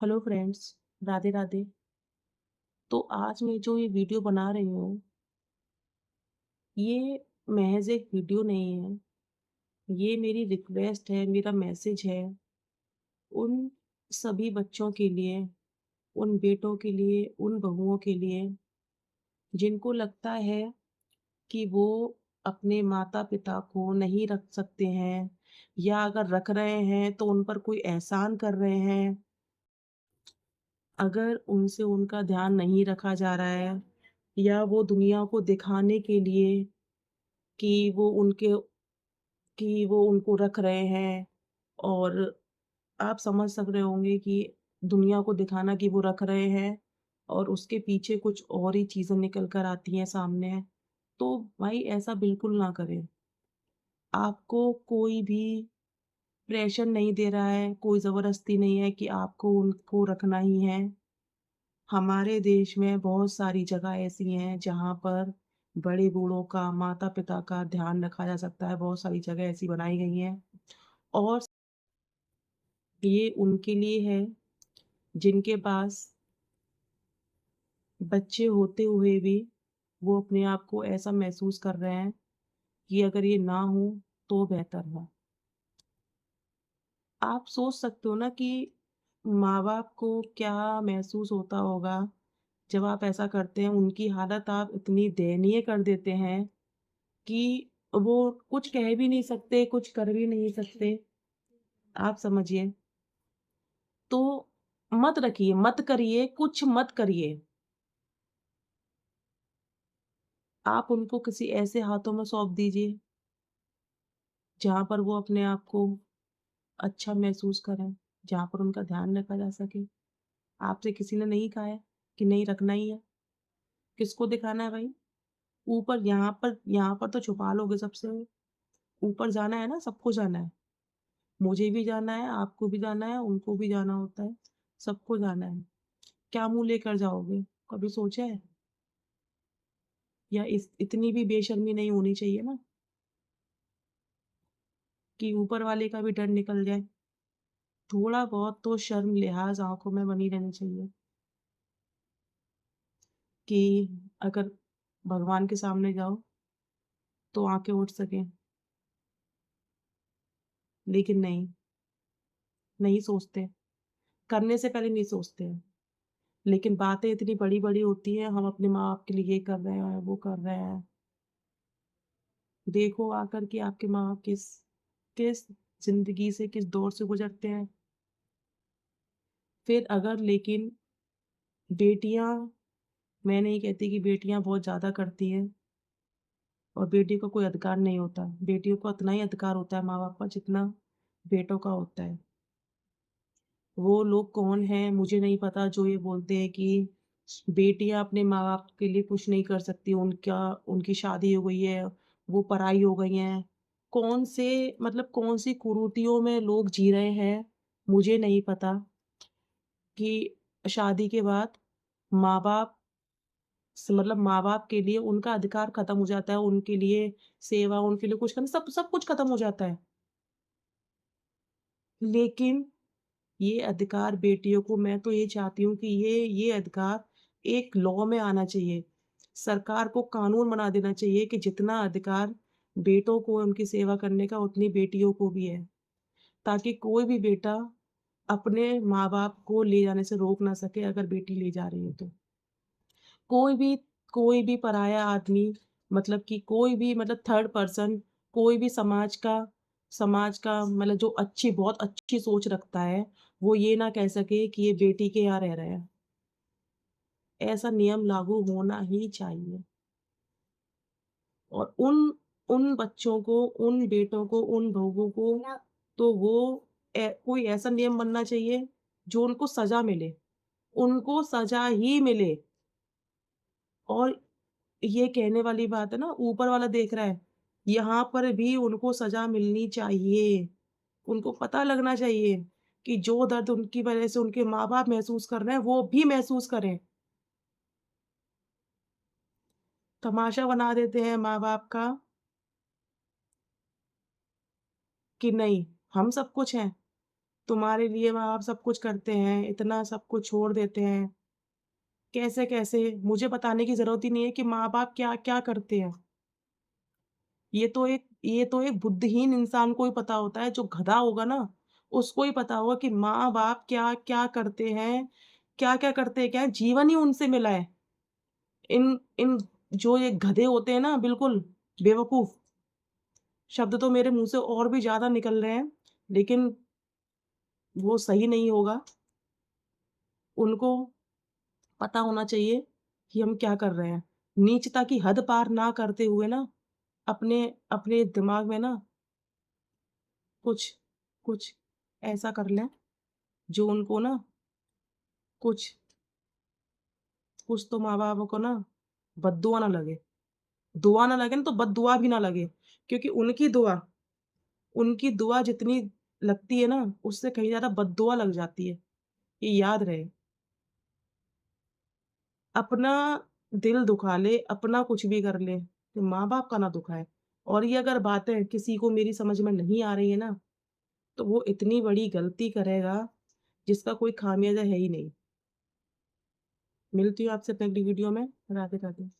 Hello friends, Radhe Radhe. तो आज मैं जो ये वीडियो बना रही हूँ, ये महज़ एक वीडियो नहीं है। ये मेरी रिक्वेस्ट है, मेरा मैसेज है उन सभी बच्चों के लिए, उन बेटों के लिए, उन बहुओं के लिए, जिनको लगता है कि वो अपने माता-पिता को नहीं रख सकते हैं या अगर रख रहे हैं तो उन पर कोई एहसान कर रहे हैं। अगर उनसे उनका ध्यान नहीं रखा जा रहा है या वो दुनिया को दिखाने के लिए कि वो उनको रख रहे हैं और आप समझ सक रहे होंगे कि दुनिया को दिखाना कि वो रख रहे हैं और उसके पीछे कुछ और ही चीज़ें निकल कर आती हैं सामने। तो भाई ऐसा बिल्कुल ना करें। आपको कोई भी प्रेशर नहीं दे रहा है, कोई ज़बरदस्ती नहीं है कि आपको उनको रखना ही है। हमारे देश में बहुत सारी जगह ऐसी हैं जहाँ पर बड़े-बूढ़ों का, माता-पिता का ध्यान रखा जा सकता है, बहुत सारी जगह ऐसी बनाई गई हैं और ये उनके लिए है जिनके पास बच्चे होते हुए भी वो अपने आप को ऐसा महसूस कर रहे हैं कि अगर ये ना हो तो बेहतर है। आप सोच सकते हो ना कि माँ-बाप को क्या महसूस होता होगा जब आप ऐसा करते हैं, उनकी हालत आप इतनी दयनीय कर देते हैं कि वो कुछ कह भी नहीं सकते, कुछ कर भी नहीं सकते, आप समझिए। तो मत रखिए, मत करिए, कुछ मत करिए। आप उनको किसी ऐसे हाथों में सौंप दीजिए, जहाँ पर वो अपने आप को अच्छा महसूस करें, जहाँ पर उनका ध्यान रखा जा सके। आपसे किसी ने नहीं कहा है कि नहीं रखना ही है, किसको दिखाना है भाई? ऊपर यहाँ पर तो छुपा लोगे सबसे, ऊपर जाना है ना, सबको जाना है। मुझे भी जाना है, आपको भी जाना है, उनको भी जाना होता है, सबको जाना है। क्या मुँह लेकर जाओगे? कभी सोचा है? या इस इतनी भी बेशर्मी नहीं होनी चाहिए ना, कि ऊपर वाले का भी डर निकल जाए। थोड़ा बहुत तो शर्म, लिहाज़ आँखों में बनी रहनी चाहिए, कि अगर भगवान के सामने जाओ, तो आँखें उठ सकें। लेकिन नहीं, नहीं सोचते, करने से पहले नहीं सोचते हैं। लेकिन बातें इतनी बड़ी-बड़ी होती हैं, हम अपने माँ-बाप के लिए ये कर रहे हैं, वो कर रहे हैं। देखो आकर कि आपके माँ-बाप किस किस ज़िंदगी से, किस दौर से गुज़रते हैं। फिर अगर लेकिन बेटियाँ, मैं नहीं कहती कि बेटियाँ बहुत ज़्यादा करती हैं और बेटियों का कोई अधिकार नहीं होता। बेटियों को उतना ही अधिकार होता है माँ-बाप का जितना बेटों का होता है। वो लोग कौन हैं मुझे नहीं पता जो ये बोलते हैं कि बेटियाँ अपने माँ-बाप के लिए कुछ नहीं कर सकती, उनकी शादी हो गई है, वो पराई हो गई हैं। कौन से मतलब कौन-सी कुरीतियों में लोग जी रहे हैं, मुझे नहीं पता कि शादी के बाद माँ-बाप मतलब माँ-बाप के लिए उनका अधिकार खत्म हो जाता है, उनके लिए सेवा, उनके लिए कुछ करना, सब सब कुछ खत्म हो जाता है। लेकिन ये अधिकार बेटियों को, मैं तो ये चाहती हूँ कि ये अधिकार एक लॉ में आना चाहिए। सरकार को कानून बना देना चाहिए कि जितना अधिकार बेटों को है उनकी सेवा करने का, उतनी बेटियों को भी है। ताकि कोई भी बेटा अपने माँ-बाप को ले जाने से रोक ना सके अगर बेटी ले जा रही है तो। कोई भी कोई भी पराया आदमी, मतलब कि कोई भी मतलब थर्ड पर्सन, कोई भी समाज का मतलब जो बहुत अच्छी सोच रखता है, वो ये ना कह सके कि ये बेटी के यहाँ रह रहे हैं। ऐसा नियम लागू होना ही चाहिए और उन उन बच्चों को, उन बेटों को, उन बहुओं को तो वो कोई ऐसा नियम बनना चाहिए जो उनको सज़ा मिले। उनको सज़ा ही मिले। और ये कहने वाली बात है ना, ऊपर वाला देख रहा है, यहाँ पर भी उनको सज़ा मिलनी चाहिए। उनको पता लगना चाहिए कि जो दर्द उनकी वज़ह से उनके माँ-बाप महसूस कर रहे हैं, वो भी महसूस करें। तमाशा बना देते हैं माँ-बाप का कि नहीं, हम सब कुछ हैं, तुम्हारे लिए माँ-बाप सब कुछ करते हैं, इतना सब कुछ छोड़ देते हैं। कैसे-कैसे मुझे बताने की ज़रूरत ही नहीं है कि माँ-बाप क्या-क्या करते हैं। ये तो एक बुद्धिहीन इंसान को ही पता होता है, जो गधा होगा ना, उसको ही पता होगा कि माँ-बाप क्या-क्या करते हैं, क्या-क्या करते हैं, क्या है, जीवन ही उनसे मिला है। इन इन जो ये गधे होते हैं ना बिल्कुल बेवकूफ़, शब्द तो मेरे मुँह से और भी ज़्यादा निकल रहे हैं, लेकिन वो सही नहीं होगा। उनको पता होना चाहिए कि हम क्या कर रहे हैं। नीचता की हद पार ना करते हुए ना, अपने अपने दिमाग में ना कुछ कुछ ऐसा कर लें, जो उनको ना कुछ कुछ तो माँ-बाप को ना बद्दुआ ना लगे। दुआ ना लगे ना तो बद्दुआ भी ना लगे, क्योंकि उनकी दुआ जितनी लगती है ना, उससे कहीं ज़्यादा बद्दुआ लग जाती है। ये याद रहे। अपना दिल दुखा ले, अपना कुछ भी कर ले, तो माँ-बाप का ना दुखाए। और ये अगर बातें किसी को मेरी समझ में नहीं आ रही है ना, तो वो इतनी बड़ी गलती करेगा, जिसका कोई खामियाज़ा है ही नहीं। मिलती हूँ आपसे अपने अगली वीडियो में। राधे-राधे।